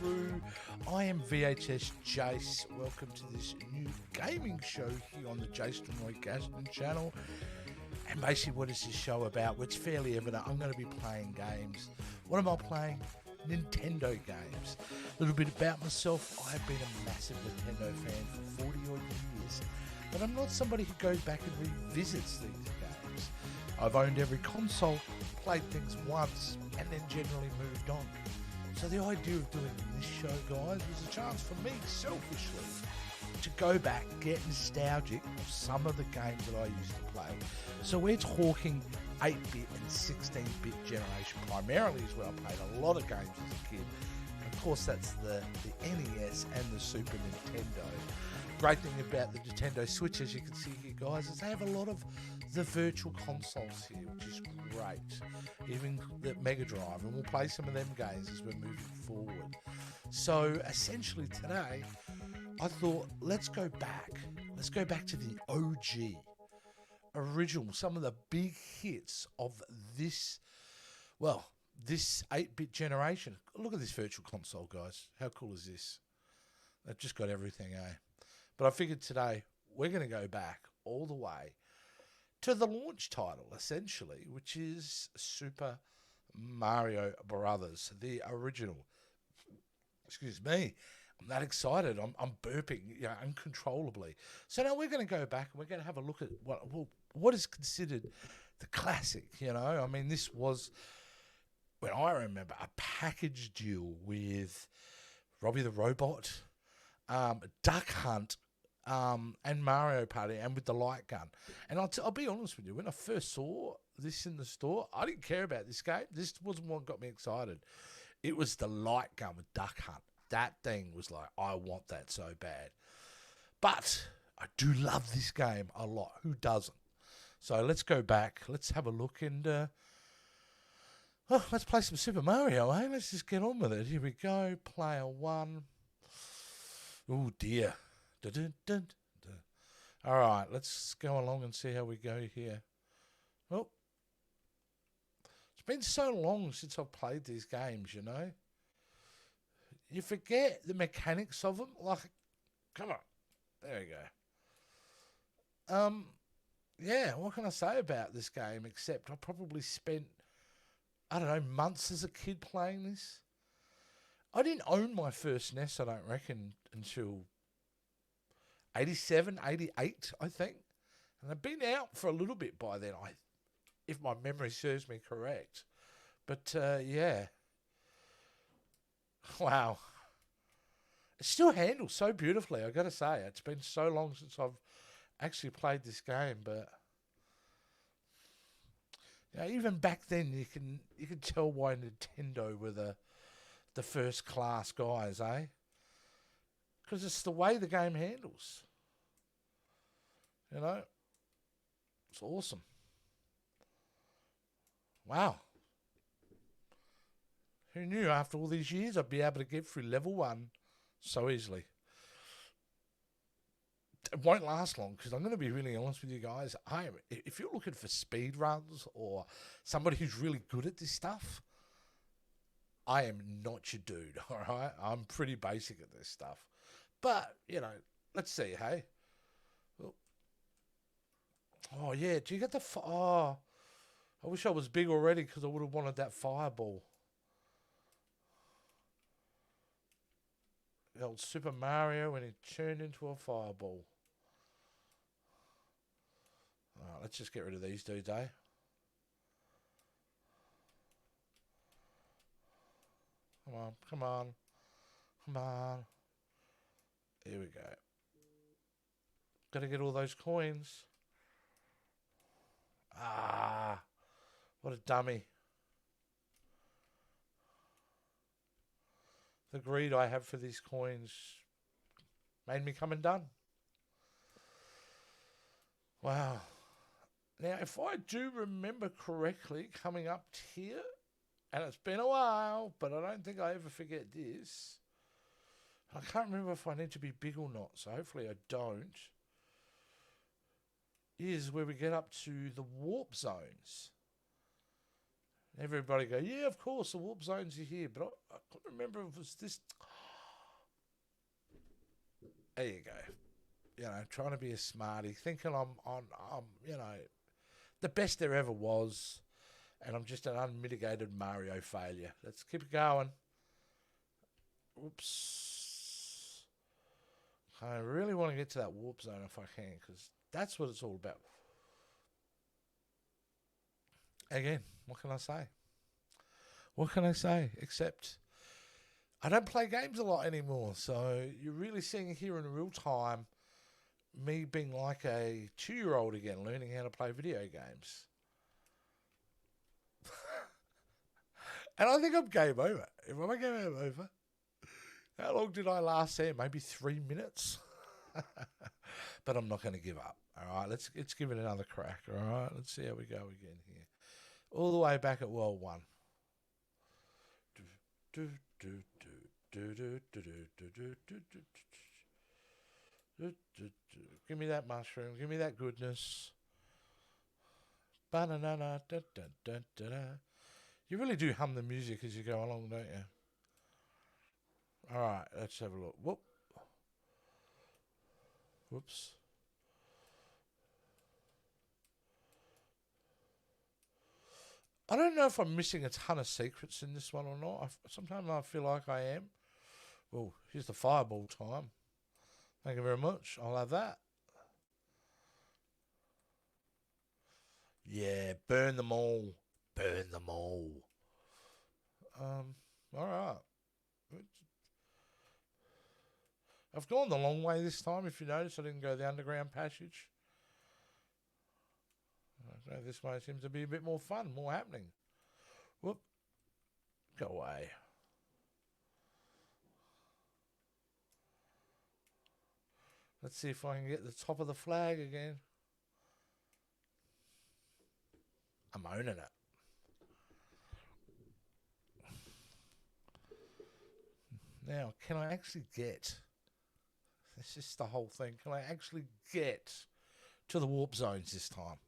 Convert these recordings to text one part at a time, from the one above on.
Switcharoo. I am VHS Jace. Welcome to this new gaming show here on the Jace and Roy Gaston channel. And basically, what is this show about? Well, it's fairly evident. I'm going to be playing games. What am I playing? Nintendo games. A little bit about myself. I've been a massive Nintendo fan for 40 odd years. But I'm not somebody who goes back and revisits these games. I've owned every console, played things once, and then generally moved on. So the idea of doing this show, guys, was a chance for me, selfishly, to go back, get nostalgic of some of the games that I used to play. So we're talking 8-bit and 16-bit generation primarily is where I played a lot of games as a kid. And of course, that's the NES and the Super Nintendo. Great thing about the Nintendo Switch, as you can see here, guys, is they have a lot of the virtual consoles here, which is great. Even the Mega Drive, and we'll play some of them games as we're moving forward. So essentially today, I thought, let's go back to the OG, original, some of the big hits of this 8-bit generation. Look at this virtual console, guys. How cool is this? They've just got everything, eh? But I figured today we're going to go back all the way to the launch title, essentially, which is Super Mario Brothers, the original. Excuse me. I'm that excited. I'm burping, uncontrollably. So now we're going to go back and we're going to have a look at what is considered the classic. I mean, this was, when I remember, a package deal with Robbie the Robot, Duck Hunt, and Mario Party, and with the light gun. And I'll be honest with you, when I first saw this in the store, I didn't care about this game. This wasn't what got me excited. It was the light gun with Duck Hunt. That thing was like, I want that so bad. But I do love this game a lot. Who doesn't? So let's go back. Let's have a look and let's play some Super Mario, eh? Let's just get on with it. Here we go. Player 1. Oh, dear. Dun, dun, dun, dun. All right, let's go along and see how we go here. Oh, it's been so long since I've played these games, You forget the mechanics of them. Like, come on. There we go. Yeah, what can I say about this game except I probably spent, months as a kid playing this. I didn't own my first NES, I don't reckon, until 87, 88, I think. And I've been out for a little bit by then, if my memory serves me correct. But, yeah. Wow. It still handles so beautifully, I got to say. It's been so long since I've actually played this game, but even back then you can tell why Nintendo were the first class guys, eh? Because it's the way the game handles. It's awesome. Wow. Who knew after all these years I'd be able to get through level 1 so easily? It won't last long because I'm going to be really honest with you guys. If you're looking for speed runs or somebody who's really good at this stuff, I am not your dude, all right? I'm pretty basic at this stuff. But, let's see, hey? Oh, yeah, do you get the... I wish I was big already because I would have wanted that fireball. The old Super Mario when he turned into a fireball. All right, let's just get rid of these dudes, eh? Come on. Here we go. Got to get all those coins. Ah, what a dummy. The greed I have for these coins made me come undone. Wow. Now, if I do remember correctly, coming up here, and it's been a while, but I don't think I ever forget this. I can't remember if I need to be big or not, so hopefully I don't. Is where we get up to the warp zones. Everybody go, yeah, of course, the warp zones are here. But I couldn't remember if it was this. There you go. You know, trying to be a smarty, thinking I'm you know, the best there ever was, and I'm just an unmitigated Mario failure. Let's keep it going. Oops. I really want to get to that warp zone if I can, because that's what it's all about. Again, what can I say? What can I say? Except I don't play games a lot anymore, so you're really seeing here in real time me being like a 2-year-old again, learning how to play video games. And I think I'm game over. If I'm game over, how long did I last there? Maybe 3 minutes? But I'm not going to give up. All right, let's give it another crack. All right, let's see how we go again here. All the way back at World 1. Give me that mushroom. Give me that goodness. Banana. You really do hum the music as you go along, don't you? All right, let's have a look. Whoops. I don't know if I'm missing a ton of secrets in this one or not. Sometimes I feel like I am. Well, here's the fireball time. Thank you very much. I'll have that. Yeah, burn them all. Burn them all. All right. I've gone the long way this time. If you notice, I didn't go the underground passage. This way seems to be a bit more fun, more happening. Whoop. Go away. Let's see if I can get the top of the flag again. I'm owning it. Now, can I actually get... This is the whole thing. Can I actually get to the warp zones this time?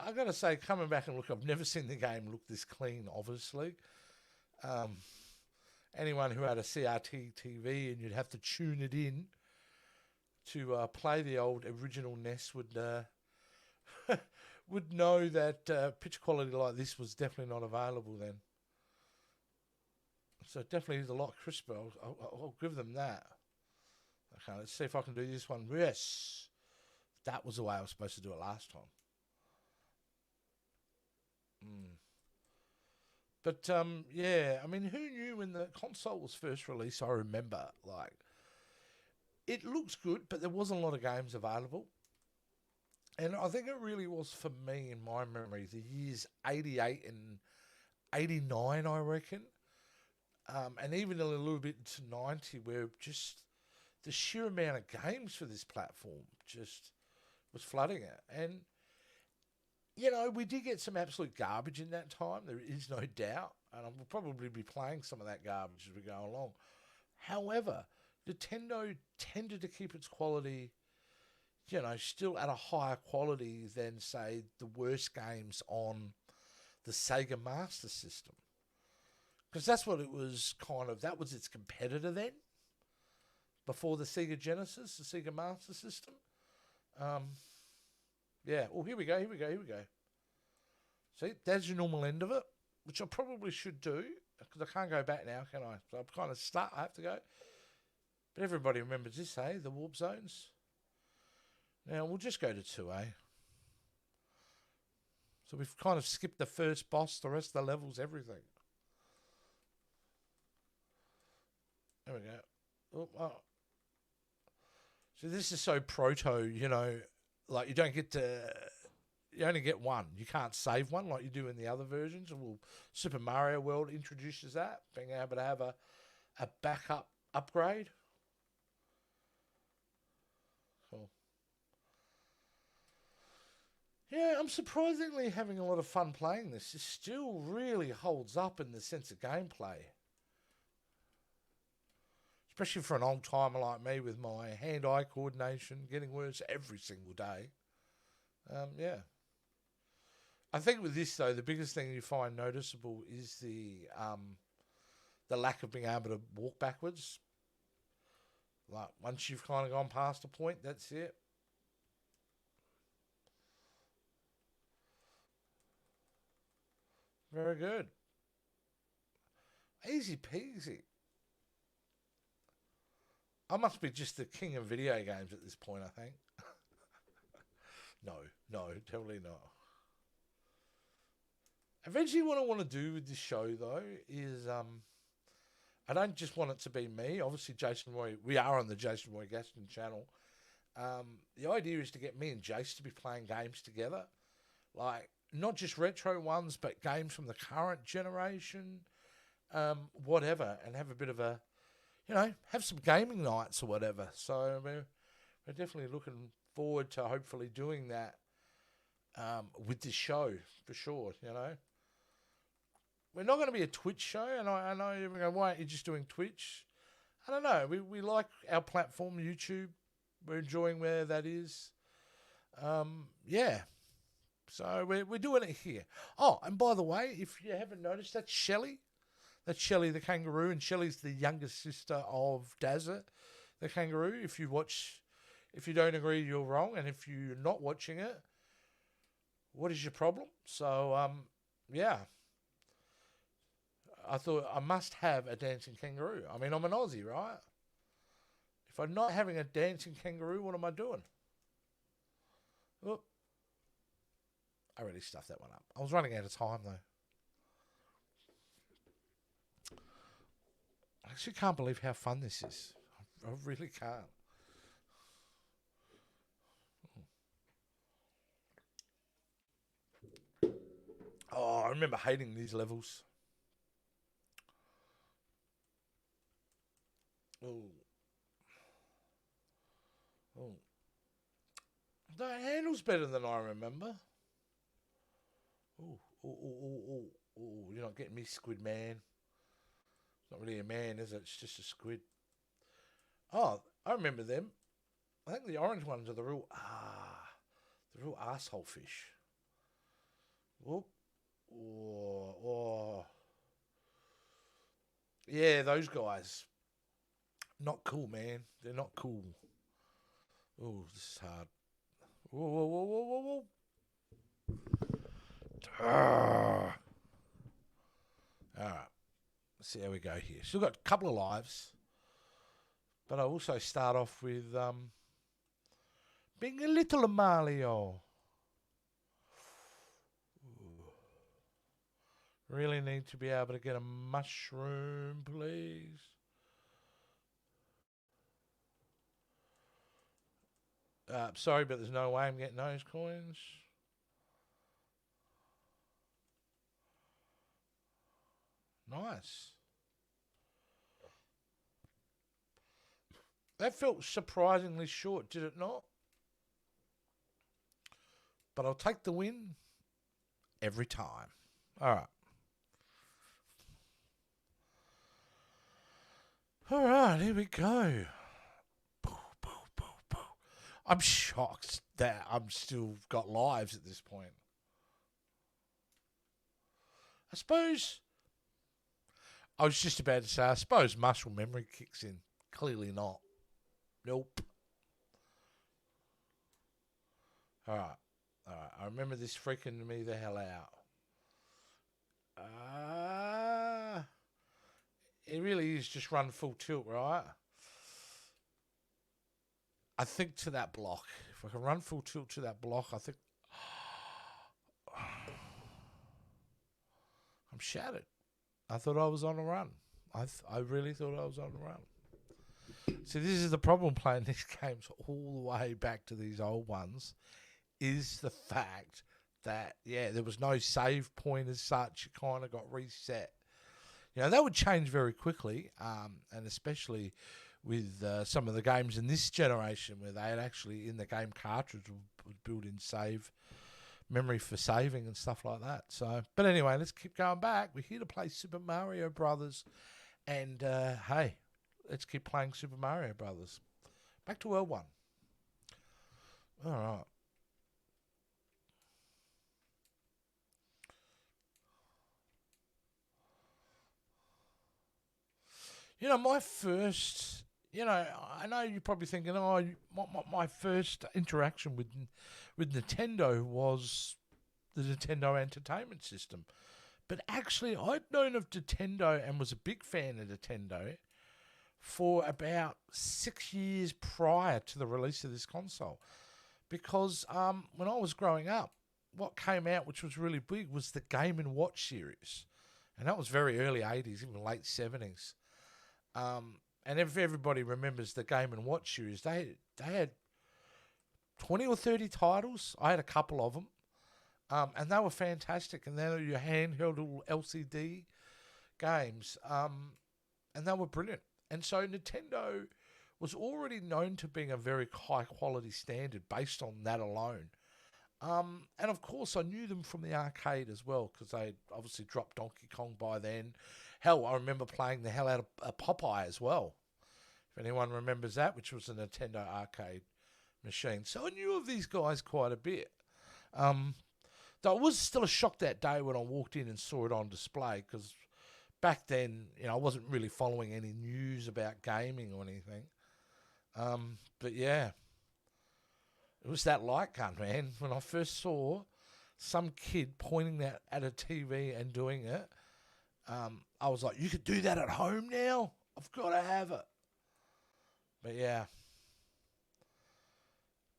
I got to say, coming back and look, I've never seen the game look this clean, obviously. Anyone who had a CRT TV and you'd have to tune it in to play the old original NES would would know that picture quality like this was definitely not available then. So it definitely is a lot crisper. I'll give them that. Okay, let's see if I can do this one. Yes, that was the way I was supposed to do it last time. But yeah, I mean, who knew when the console was first released? I remember, like, it looks good, but there wasn't a lot of games available. And I think it really was, for me, in my memory, the years 88 and 89, I reckon. And even a little bit to 90, where just the sheer amount of games for this platform just was flooding it. And, you know, we did get some absolute garbage in that time. There is no doubt. And I will probably be playing some of that garbage as we go along. However, Nintendo tended to keep its quality, you know, still at a higher quality than, say, the worst games on the Sega Master System. Because that's what it was kind of, that was its competitor then, before the Sega Genesis, the Sega Master System. Yeah, well, here we go. See, there's your normal end of it, which I probably should do, because I can't go back now, can I? So I'm kind of stuck, I have to go. But everybody remembers this, eh? The warp zones. Now, we'll just go to 2A. So we've kind of skipped the first boss, the rest of the levels, everything. There we go. Oh. So this is so proto, you know, like you don't get to, you only get one. You can't save one like you do in the other versions. Well, Super Mario World introduces that, being able to have a backup upgrade. Cool. Yeah, I'm surprisingly having a lot of fun playing this. It still really holds up in the sense of gameplay. Especially for an old timer like me with my hand-eye coordination getting worse every single day. Yeah. I think with this though, the biggest thing you find noticeable is the lack of being able to walk backwards. Like once you've kind of gone past a point, that's it. Very good. Easy peasy. I must be just the king of video games at this point, I think. No, totally not. Eventually, what I want to do with this show, though, is I don't just want it to be me. Obviously, Jason Roy, we are on the Jason Roy Gaston channel. The idea is to get me and Jace to be playing games together. Like, not just retro ones, but games from the current generation, whatever, and have a bit of a, have some gaming nights or whatever. So we're definitely looking forward to hopefully doing that with this show, for sure, We're not going to be a Twitch show, and I know you're going, why aren't you just doing Twitch? I don't know. We like our platform, YouTube. We're enjoying where that is. Yeah. So we're doing it here. Oh, and by the way, if you haven't noticed, that's Shelley. That's Shelley the kangaroo, and Shelley's the younger sister of Dazza the kangaroo. If you don't agree, you're wrong, and if you're not watching it, what is your problem? So, yeah. I thought I must have a dancing kangaroo. I mean, I'm an Aussie, right? If I'm not having a dancing kangaroo, what am I doing? Oop. I really stuffed that one up. I was running out of time, though. I actually can't believe how fun this is. I really can't. Oh, I remember hating these levels. Oh. The handle's better than I remember. Oh, you're not getting me, Squid Man. It's not really a man, is it? It's just a squid. Oh, I remember them. I think the orange ones are the real asshole fish. Whoop. Oh. Yeah, those guys. Not cool, man. They're not cool. Oh, this is hard. Whoa. All right. Let's see how we go here. Still got a couple of lives. But I also start off with being a little Mario. Really need to be able to get a mushroom, please. Sorry, but there's no way I'm getting those coins. Nice. That felt surprisingly short, did it not? But I'll take the win every time. All right. All right, here we go. I'm shocked that I'm still got lives at this point. I suppose, I was just about to say, I suppose muscle memory kicks in. Clearly not. Nope. All right. I remember this freaking me the hell out. It really is just run full tilt, right? I think to that block. If I can run full tilt to that block, I think... I'm shattered. I thought I was on a run. I really thought I was on a run. See, this is the problem playing these games all the way back to these old ones, is the fact that, yeah, there was no save point as such. It kind of got reset. That would change very quickly, and especially with some of the games in this generation where they had actually, in the game cartridge, would build in save memory for saving and stuff like that. So, but anyway, let's keep going back. We're here to play Super Mario Brothers, and hey, let's keep playing Super Mario Brothers. Back to World 1. All right. My first, I know you're probably thinking, oh, my first interaction with Nintendo was the Nintendo Entertainment System. But actually, I'd known of Nintendo and was a big fan of Nintendo for about 6 years prior to the release of this console. Because when I was growing up, what came out, which was really big, was the Game & Watch series. And that was very early 80s, even late 70s. And if everybody remembers the Game & Watch series, they had 20 or 30 titles. I had a couple of them. And they were fantastic. And they were your handheld little LCD games. And they were brilliant. And so Nintendo was already known to being a very high quality standard based on that alone. And of course, I knew them from the arcade as well because they obviously dropped Donkey Kong by then. Hell, I remember playing the hell out of Popeye as well. If anyone remembers that, which was a Nintendo arcade machine. So I knew of these guys quite a bit. Though it was still a shock that day when I walked in and saw it on display because back then, I wasn't really following any news about gaming or anything. But yeah, it was that light gun, man. When I first saw some kid pointing that at a TV and doing it, I was like, you could do that at home now? I've got to have it. But yeah.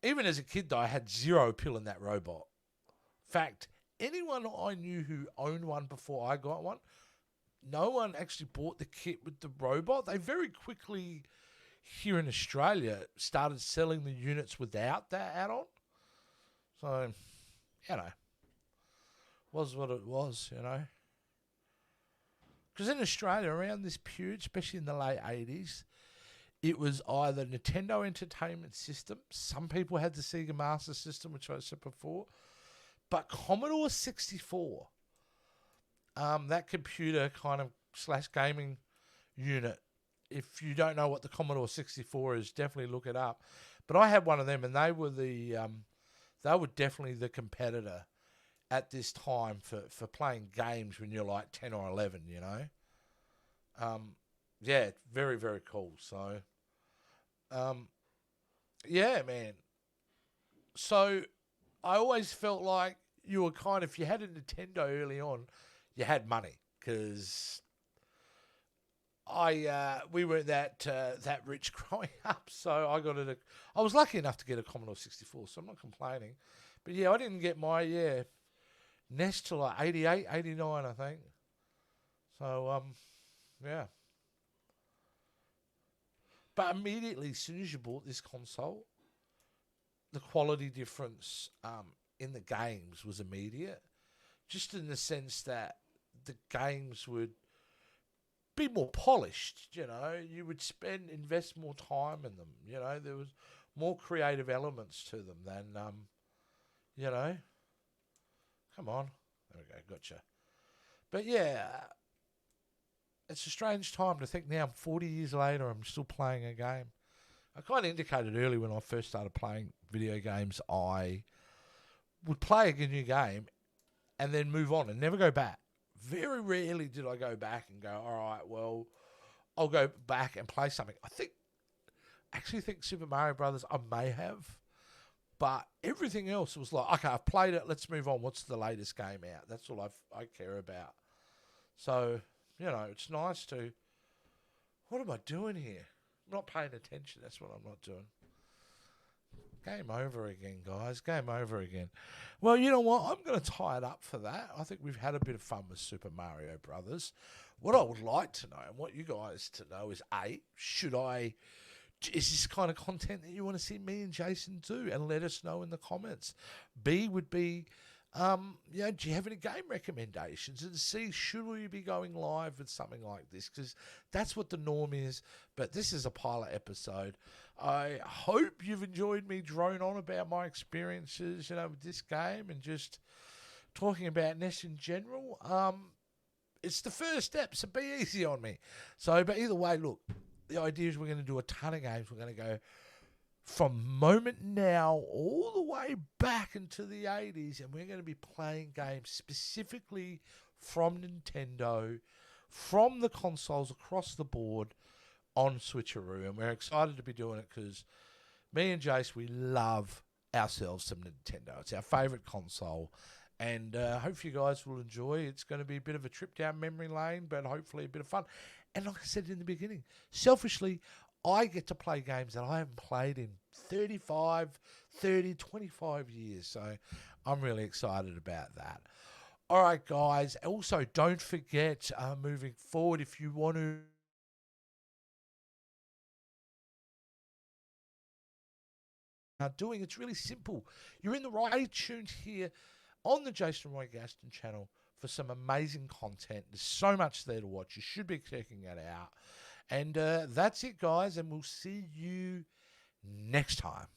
Even as a kid, though, I had zero appeal in that robot. In fact, anyone I knew who owned one before I got one, no one actually bought the kit with the robot. They very quickly, here in Australia, started selling the units without that add-on. So, was what it was, Because in Australia, around this period, especially in the late 80s, it was either Nintendo Entertainment System. Some people had the Sega Master System, which I said before. But Commodore 64, that computer kind of / gaming unit, if you don't know what the Commodore 64 is, definitely look it up. But I had one of them, and they were definitely the competitor at this time for playing games when you're like 10 or 11, Yeah, very, very cool. So, yeah, man. So I always felt like you were if you had a Nintendo early on, you had money because we weren't that rich growing up. So I was lucky enough to get a Commodore 64, so I'm not complaining. But yeah, I didn't get my NES till like 88, 89, I think. So yeah. But immediately, as soon as you bought this console, the quality difference in the games was immediate. Just in the sense that the games would be more polished, You would invest more time in them, There was more creative elements to them than, Come on. There we go, gotcha. But yeah, it's a strange time to think now, 40 years later, I'm still playing a game. I kind of indicated earlier when I first started playing video games, I would play a new game and then move on and never go back. Very rarely did I go back and go, all right, well, I'll go back and play something. I actually think Super Mario Brothers I may have, but everything else was like, okay, I've played it, let's move on. What's the latest game out? That's all I care about. So, it's nice to, what am I doing here? I'm not paying attention. That's what I'm not doing. Game over again, guys. Game over again. Well, you know what? I'm going to tie it up for that. I think we've had a bit of fun with Super Mario Brothers. What I would like to know, and what you guys to know, is A, is this kind of content that you want to see me and Jason do? And let us know in the comments. B would be, do you have any game recommendations? And C, should we be going live with something like this? Because that's what the norm is. But this is a pilot episode. I hope you've enjoyed me drone on about my experiences, with this game and just talking about NES in general. It's the first step, so be easy on me. So, but either way, look, the idea is we're going to do a ton of games. We're going to go from moment now all the way back into the 80s, and we're going to be playing games specifically from Nintendo, from the consoles across the board, on Switcharoo, and we're excited to be doing it because me and Jace, we love ourselves some Nintendo. It's our favourite console, and hope you guys will enjoy. It's going to be a bit of a trip down memory lane, but hopefully a bit of fun. And like I said in the beginning, selfishly, I get to play games that I haven't played in 35, 30, 25 years. So I'm really excited about that. All right, guys. Also, don't forget, moving forward, if you want to doing, it's really simple. You're in the right. Stay tuned here on the Jason Roy Gaston channel for some amazing content. There's so much there to watch. You should be checking it out. And that's it, guys. And we'll see you next time.